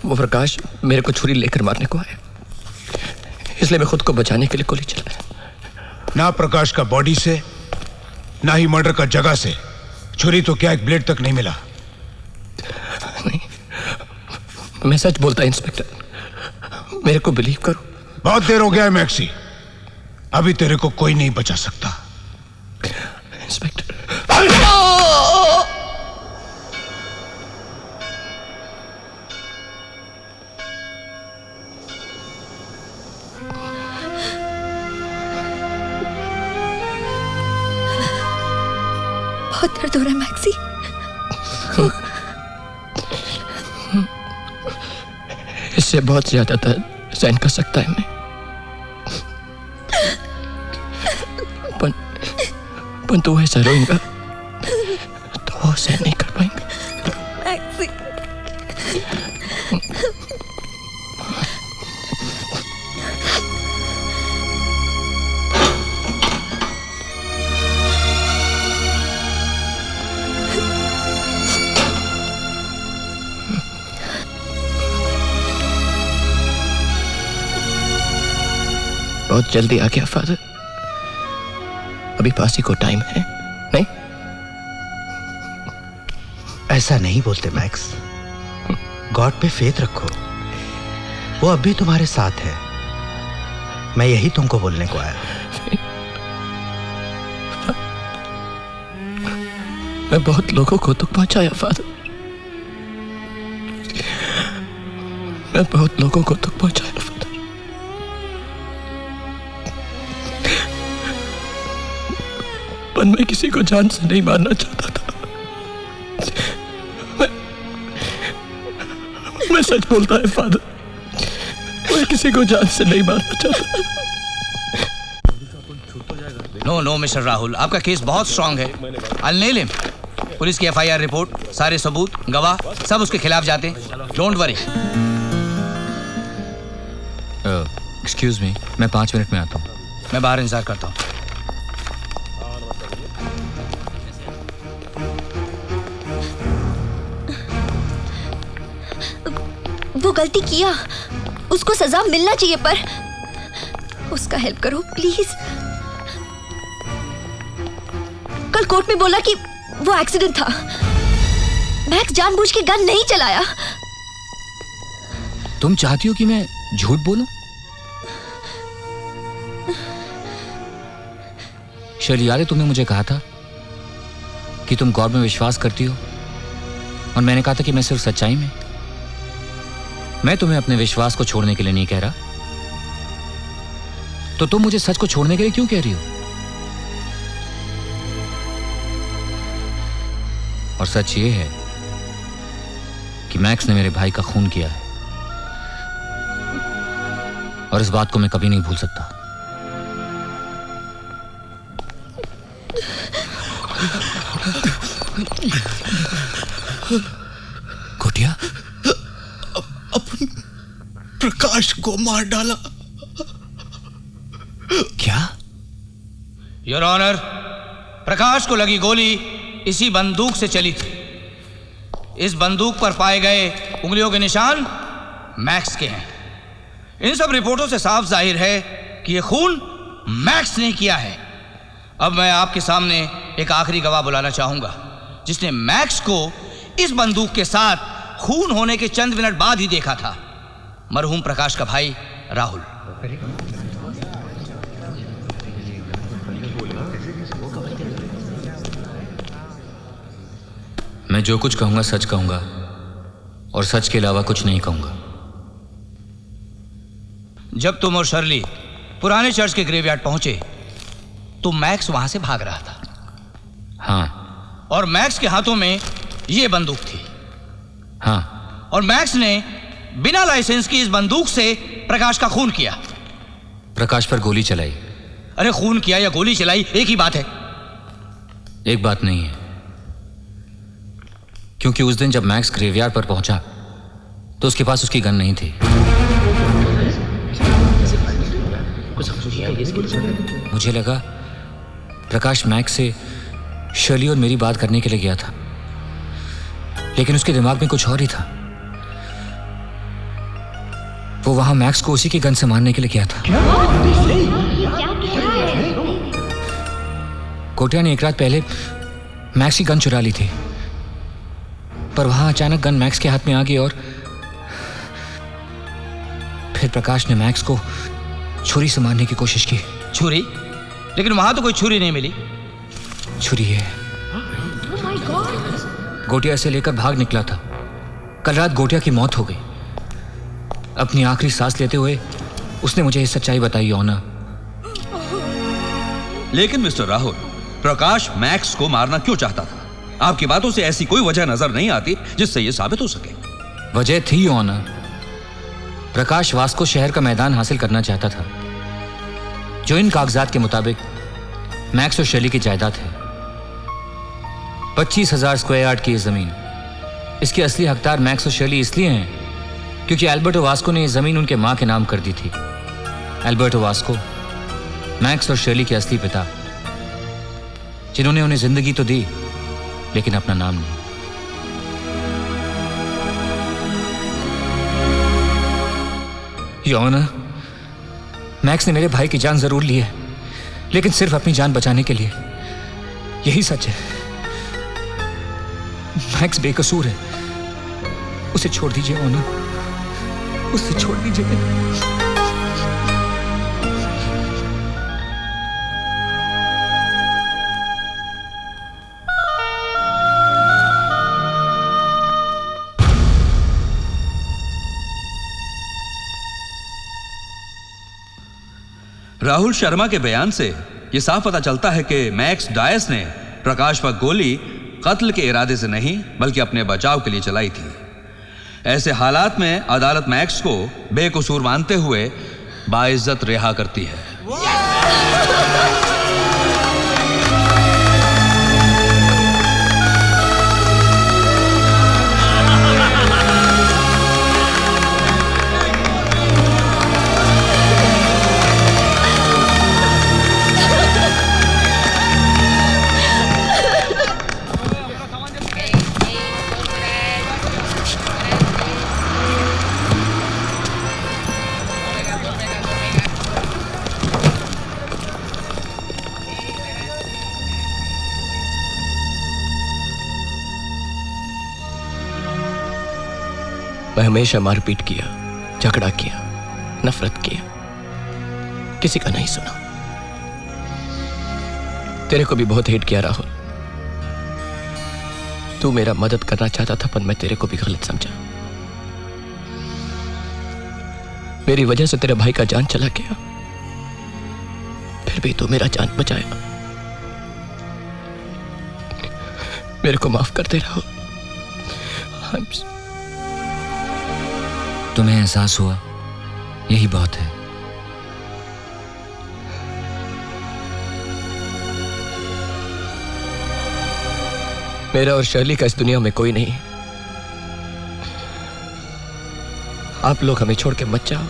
वो प्रकाश मेरे को छुरी लेकर मारने को आया, इसलिए मैं खुद को बचाने के लिए गोली चलाया। ना प्रकाश का बॉडी से, ना ही मर्डर का जगह से छुरी तो क्या एक ब्लेड तक नहीं मिला। नहीं, मैं सच बोलता इंस्पेक्टर, मेरे को बिलीव करो। बहुत देर हो गया है मैक्सी, अभी तेरे को कोई नहीं बचा सकता। इंस्पेक्टर बहुत दर्द हो रहा है मैक्सी। इससे बहुत ज्यादा दर्द सहन कर सकता है मैं, पर तू ऐसा रोएगा तो वो सहन नहीं कर पाएंगा। मैक्सी बहुत जल्दी आ गया फादर, अभी पासी को टाइम है नहीं? ऐसा नहीं बोलते मैक्स, गॉड पे फेथ रखो, वो अब भी तुम्हारे साथ है। मैं यही तुमको बोलने को आया। मैं बहुत लोगों को दुख पहुंचाया फादर, मैं बहुत लोगों को दुख पहुंचाया फादर। पर मैं किसी को जान से नहीं मारना चाहता था। मैं सच बोलता है फादर, मैं किसी को जान से नहीं मारना चाहता। नो नो मिस्टर राहुल, आपका केस बहुत स्ट्रांग है। I'll nail him। पुलिस की FIR रिपोर्ट, सारे सबूत, गवाह सब उसके खिलाफ जाते हैं। Don't worry. एक्सक्यूज मी, मैं 5 मिनट में आता हूँ। मैं बाहर इंतजार करता हूँ। वो गलती किया, उसको सजा मिलना चाहिए, पर उसका हेल्प करो प्लीज। कल कोर्ट में बोला कि वो एक्सीडेंट था, मैक्स जानबूझ के गन नहीं चलाया। तुम चाहती हो कि मैं झूठ बोलूं? शर्ली, याद है तुमने मुझे कहा था कि तुम गॉड में विश्वास करती हो, और मैंने कहा था कि मैं सिर्फ सच्चाई में। मैं तुम्हें अपने विश्वास को छोड़ने के लिए नहीं कह रहा, तो तुम मुझे सच को छोड़ने के लिए क्यों कह रही हो? और सच ये है कि मैक्स ने मेरे भाई का खून किया है, और इस बात को मैं कभी नहीं भूल सकता। कोटिया, अपन प्रकाश को मार डाला। क्या? योर ऑनर, प्रकाश को लगी गोली इसी बंदूक से चली थी। इस बंदूक पर पाए गए उंगलियों के निशान मैक्स के हैं। इन सब रिपोर्टों से साफ जाहिर है कि यह खून मैक्स ने किया है। अब मैं आपके सामने एक आखिरी गवाह बुलाना चाहूंगा, जिसने मैक्स को इस बंदूक के साथ खून होने के चंद मिनट बाद ही देखा था। मरहूम प्रकाश का भाई राहुल। मैं जो कुछ कहूंगा सच कहूंगा, और सच के अलावा कुछ नहीं कहूंगा। जब तुम और शर्ली पुराने चर्च के ग्रेवयार्ड पहुंचे तो मैक्स वहां से भाग रहा था। हाँ। और मैक्स के हाथों में यह बंदूक थी। हाँ। और मैक्स ने बिना लाइसेंस की इस बंदूक से प्रकाश का खून किया। प्रकाश पर गोली चलाई। अरे खून किया या गोली चलाई एक ही बात है। एक बात नहीं है, क्योंकि उस दिन जब मैक्स ग्रेवयार्ड पर पहुंचा तो उसके पास उसकी गन नहीं थी। मुझे लगा प्रकाश मैक्स से शर्ली और मेरी बात करने के लिए गया था, लेकिन उसके दिमाग में कुछ और ही था। वो वहां मैक्स को उसी की गन से मारने के लिए गया था। कोटिया ने एक रात पहले मैक्स की गन चुरा ली थी, पर वहां अचानक गन मैक्स के हाथ में आ गई और फिर प्रकाश ने मैक्स को छुरी से मारने की कोशिश की। छुरी? लेकिन वहां तो कोई छुरी नहीं मिली। छुरी है। गोटिया इसे लेकर भाग निकला था। कल रात गोटिया की मौत हो गई। अपनी आखिरी सांस लेते हुए उसने मुझे ये सच्चाई बताई ऑनर। लेकिन मिस्टर राहुल, प्रकाश मैक्स को मारना क्यों चाहता था? आपकी बातों से ऐसी कोई वजह नजर नहीं आती जिससे यह साबित हो सके। वजह थी ऑनर। प्रकाश वास्को शहर का मैदान हासिल करना चाहता था, जो इन कागजात के मुताबिक मैक्स और शैली की जायदाद है। 25,000 स्क्वायर यार्ड की यह जमीन। इसके असली हकदार मैक्स और शैली इसलिए हैं क्योंकि एल्बर्टो वास्को ने यह जमीन उनके मां के नाम कर दी थी। एल्बर्टो वास्को मैक्स और शैली के असली पिता, जिन्होंने उन्हें जिंदगी तो दी लेकिन अपना नाम नहीं। योर ऑनर, मैक्स ने मेरे भाई की जान जरूर ली है, लेकिन सिर्फ अपनी जान बचाने के लिए। यही सच है। मैक्स बेकसूर है। उसे छोड़ दीजिए ऑनर, उसे छोड़ दीजिए। राहुल शर्मा के बयान से यह साफ पता चलता है कि मैक्स डायस ने प्रकाश पर गोली कत्ल के इरादे से नहीं बल्कि अपने बचाव के लिए चलाई थी। ऐसे हालात में अदालत मैक्स को बेकसूर मानते हुए बाइज्जत रिहा करती है। मैं हमेशा मारपीट किया, झगड़ा किया, नफरत किया, किसी का नहीं सुना। तेरे को भी बहुत हेट किया राहुल। तू मेरा मदद करना चाहता था, पर मैं तेरे को भी गलत समझा। मेरी वजह से तेरे भाई का जान चला गया, फिर भी तू मेरा जान बचाया। मेरे को माफ कर दे राहुल। तुम्हें एहसास हुआ, यही बहुत है। मेरा और शर्ली का इस दुनिया में कोई नहीं। आप लोग हमें छोड़ के मत जाओ।